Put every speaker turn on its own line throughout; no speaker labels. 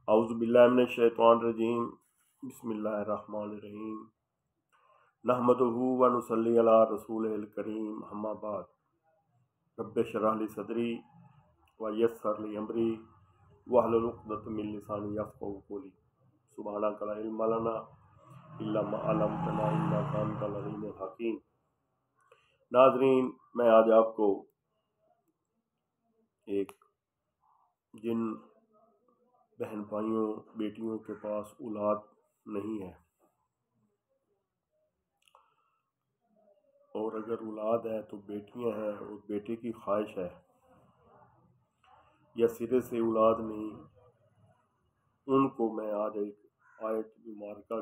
اعوذ باللہ من الشیطان الرجیم بسم اللہ الرحمن الرحیم نحمدہ و نصلی علی رسولہ الکریم اما بعد رب اشرح لی صدری ویسر لی امری واحلل عقدۃ من لسانی یفقہوا قولی سبحانک لا علم لنا الا ما علمتنا انک انت العلیم الحکیم۔ ناظرین، میں آج آپ کو ایک جن بہن بھائیوں بیٹیوں کے پاس اولاد نہیں ہے اور اگر اولاد ہے تو بیٹیاں ہیں اور بیٹے کی خواہش ہے یا سرے سے اولاد نہیں، ان کو میں آج ایک آیت مبارکہ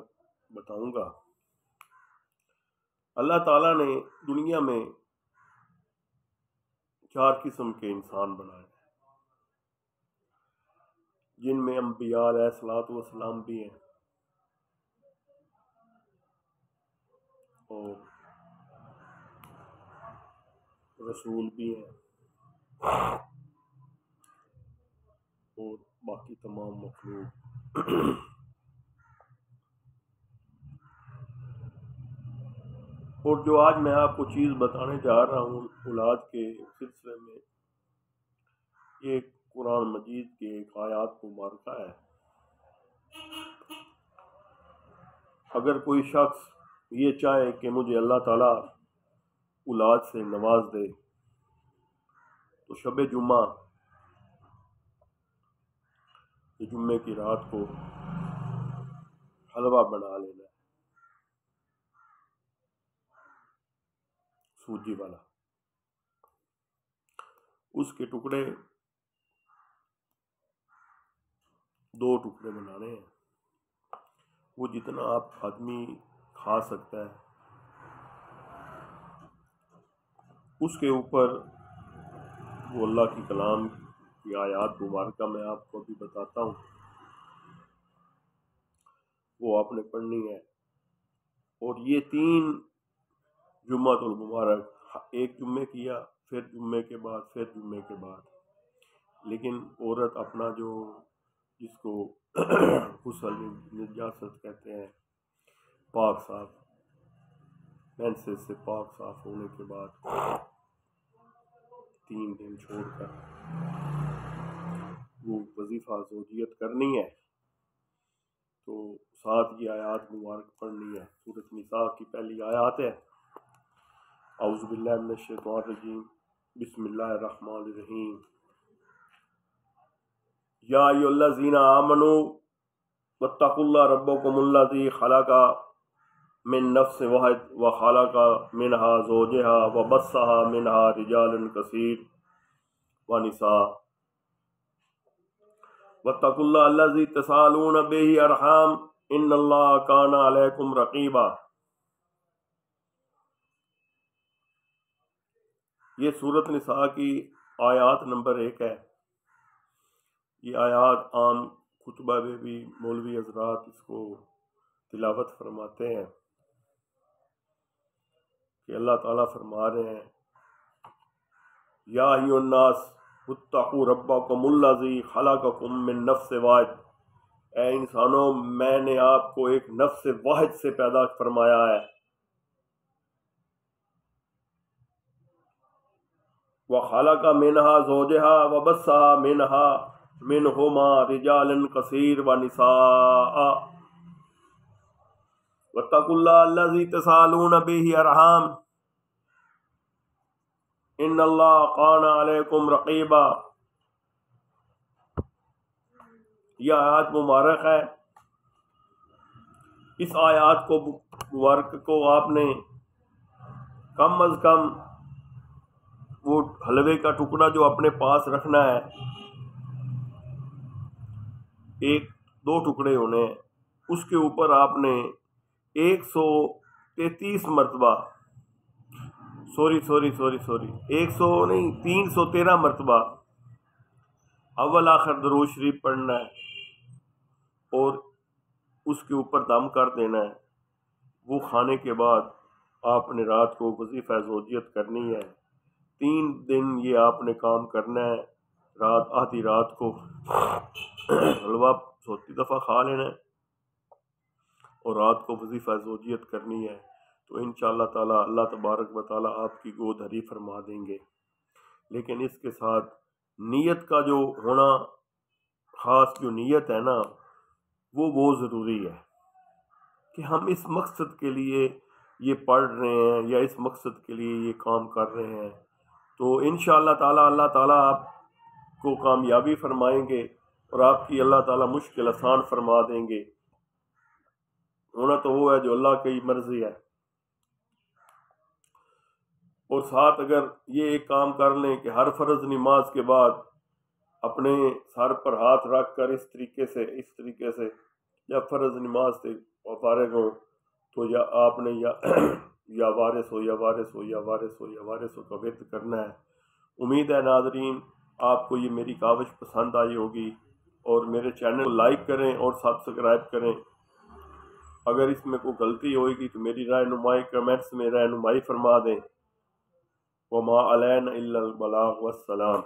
بتاؤں گا۔ اللہ تعالیٰ نے دنیا میں 4 قسم کے انسان بنائے، جن میں انبیاء علیہ الصلوۃ والسلام بھی ہیں اور رسول بھی ہیں اور باقی تمام مخلوق۔ اور جو آج میں آپ کو چیز بتانے جا رہا ہوں اولاد کے سلسلے میں، یہ قرآن مجید کے ایک آیات مبارکہ ہے۔ اگر کوئی شخص یہ چاہے کہ مجھے اللہ تعالیٰ اولاد سے نواز دے تو شب جمعہ جمعے کی رات کو حلوہ بنا لینا ہے، سوجی والا۔ اس کے ٹکڑے 2 ٹکڑے بنانے ہیں، وہ جتنا آپ آدمی کھا سکتا ہے۔ اس کے اوپر وہ اللہ کی کلام کی آیات مبارکہ میں آپ کو بھی بتاتا ہوں، وہ آپ نے پڑھنی ہے۔ اور یہ 3 جمعۃ المبارک، ایک جمعے کیا، پھر جمعے کے بعد، پھر جمعے کے بعد۔ لیکن عورت اپنا جس کو غسل نجاست کہتے ہیں، پاک صاف مینسز سے پاک صاف ہونے کے بعد 3 دن چھوڑ کر وہ وظیفہ زوجیت کرنی ہے، تو ساتھ یہ آیات مبارک پڑھنی ہے۔ سورۃ نساء کی پہلی آیات ہے، اعوذ باللہ من الشیطان الرجیم بسم اللہ الرحمن الرحیم یا ایھا الذین آمنوا واتقوا اللہ ربکم الذی خلق من نفس واحد وخلق منها زوجها وبث منها رجالا کثیرا ونساء واتقوا اللہ الذی تساءلون به ارحام ان اللہ کان علیکم رقیبا۔ یہ سورۃ نساء کی آیات نمبر 1 ہے۔ یہ آیات عام خطبہ میں بھی مولوی حضرات اس کو تلاوت فرماتے ہیں کہ اللہ تعالیٰ فرما رہے ہیں، یا ایھا الناس اتقوا ربکم الذی خلقکم من نفس واحد، اے انسانوں، میں نے آپ کو ایک نفس واحد سے پیدا فرمایا ہے، وَخَلَقَ مِنْهَا زَوْجَهَا وَبَثَّ مِنْهُمَا رِجَالًا كَثِيرًا وَنِسَاءً وَاتَّقُوا اللَّهَ الَّذِي تَسَاءلُونَ بِهِ أَرْحَامَ إِنَّ اللَّهَ كَانَ عَلَيْكُمْ رَقِيبًا۔ یہ آیات مبارک ہے۔ اس آیات کو مبارک کو آپ نے کم از کم وہ حلوے کا ٹکڑا جو اپنے پاس رکھنا ہے، 1-2 ٹکڑے ہونے ہیں، اس کے اوپر آپ نے 133 مرتبہ 313 مرتبہ اول آخر درود شریف پڑھنا ہے اور اس کے اوپر دم کر دینا ہے۔ وہ کھانے کے بعد آپ نے رات کو وظیفہ زوجیت کرنی ہے۔ 3 دن یہ آپ نے کام کرنا ہے۔ آدھی رات کو حلوہ 100 دفعہ کھا لینا ہے اور رات کو وظیفہ زوجیت کرنی ہے، تو انشاءاللہ تعالی اللہ تبارک و تعالی آپ کی گود ہری فرما دیں گے۔ لیکن اس کے ساتھ نیت کا جو ہونا، خاص جو نیت ہے نا، وہ بہت ضروری ہے کہ ہم اس مقصد کے لیے یہ پڑھ رہے ہیں یا اس مقصد کے لیے یہ کام کر رہے ہیں، تو انشاءاللہ تعالی اللہ تعالی آپ کو کامیابی فرمائیں گے اور آپ کی اللہ تعالی مشکل آسان فرما دیں گے۔ ہونا تو وہ ہے جو اللہ کی مرضی ہے۔ اور ساتھ اگر یہ ایک کام کر لیں کہ ہر فرض نماز کے بعد اپنے سر پر ہاتھ رکھ کر اس طریقے سے جب فرض نماز سے فارغ ہو تو یا آپ نے یا وارث ہو کا ورد کرنا ہے۔ امید ہے ناظرین آپ کو یہ میری کاوش پسند آئی ہوگی، اور میرے چینل کو لائک کریں اور سبسکرائب کریں۔ اگر اس میں کوئی غلطی ہوئے گی تو میری رہنمائی کمنٹس میں رہنمائی فرما دیں۔ وما علینا الا البلاغ والسلام۔